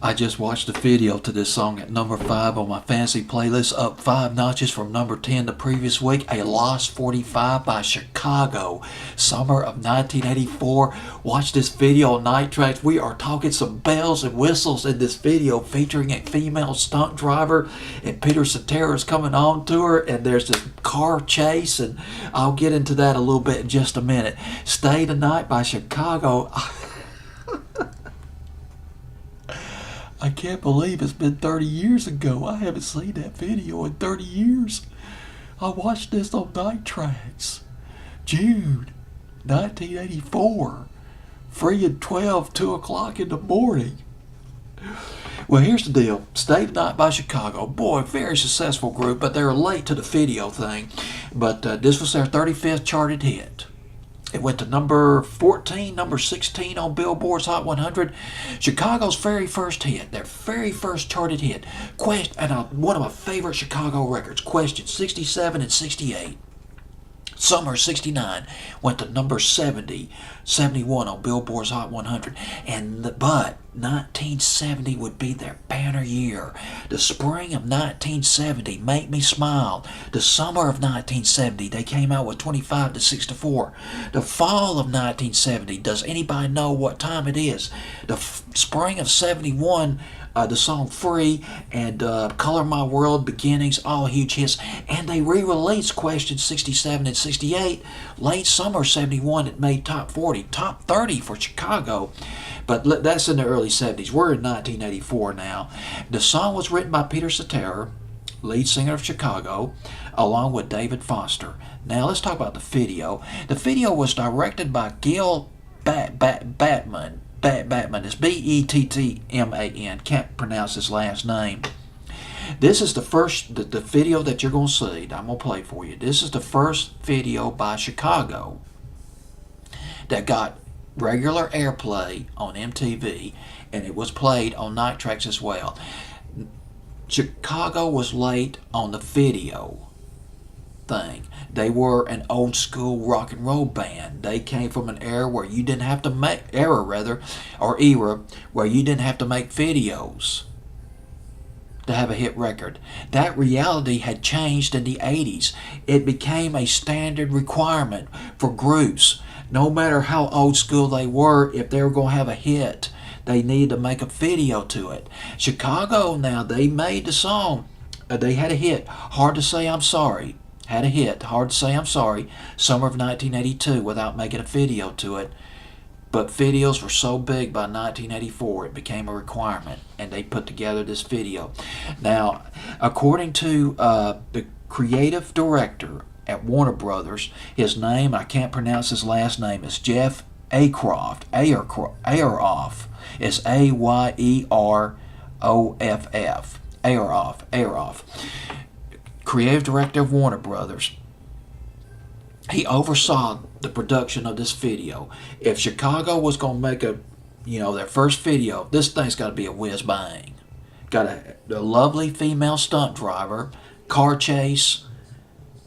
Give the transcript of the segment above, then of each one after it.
I just watched the video to this song at number 5 on my fancy playlist, up 5 notches from number 10 the previous week. A Lost 45 by Chicago, summer of 1984. Watch this video on Night Tracks. We are talking some bells and whistles in this video, featuring a female stunt driver, and Peter Cetera is coming on to her, and there's this car chase, and I'll get into that a little bit in just a minute. Stay the Night by Chicago. I can't believe it's been 30 years ago. I haven't seen that video in 30 years. I watched this on Night Tracks. Jude, 1984. Free at 12, 2 o'clock in the morning. Well, here's the deal. Stay the Night by Chicago. Boy, very successful group, but they're late to the video thing. But this was their 35th charted hit. It went to number 14, number 16 on Billboard's Hot 100. Chicago's very first hit, their very first charted hit. One of my favorite Chicago records, Question 67 and 68. Summer 69 went to number 70, 71 on Billboard's Hot 100. But 1970 would be their banner year. The spring of 1970, Make Me Smile. The summer of 1970, they came out with 25 to 64. The fall of 1970, does anybody know what time it is? The spring of 71, the song Free and Color My World, Beginnings, all huge hits. And they re-released Question 67 and 68. Late summer 71, it made top 40, top 30 for Chicago. But that's in the early 70s. We're in 1984 now. The song was written by Peter Cetera, lead singer of Chicago, along with David Foster. Now let's talk about the video. The video was directed by Gil Batman. It's Bettman. Can't pronounce his last name. This is the first, the video that you're going to see, I'm going to play for you. This is the first video by Chicago that got regular airplay on MTV, and it was played on Night Tracks as well. Chicago was late on the video thing. They were an old school rock and roll band. They came from an era where you didn't have to make era where you didn't have to make videos to have a hit record. That reality had changed in the 80s. It became a standard requirement for groups. No matter how old school they were, if they were going to have a hit, they needed to make a video to it. Chicago, now, they made the song. They had a hit, Hard to Say I'm Sorry. Had a hit, Hard to Say I'm Sorry, summer of 1982, without making a video to it. But videos were so big by 1984, it became a requirement, and they put together this video. Now, according to the creative director at Warner Brothers, his name, I can't pronounce his last name, is Jeff Ayroff. It's Ayroff. Ayroff. Creative director of Warner Brothers. He oversaw the production of this video. If Chicago was going to make their first video, this thing's got to be a whiz bang. Got a lovely female stunt driver, car chase,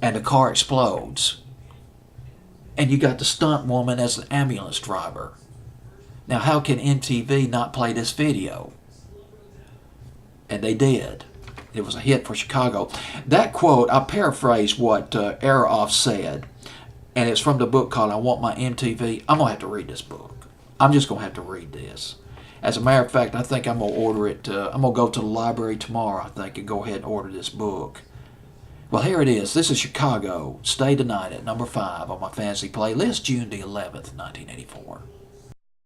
and the car explodes. And you got the stunt woman as the ambulance driver. Now, how can MTV not play this video? And they did. It was a hit for Chicago. That quote, I paraphrase what Ayroff said, and it's from the book called I Want My MTV. I'm going to have to read this book. I'm just going to have to read this. As a matter of fact, I think I'm going to order it. I'm going to go to the library tomorrow, I think, and go ahead and order this book. Well, here it is. This is Chicago. Stay the Night at number 5 on my fancy playlist, June the 11th, 1984.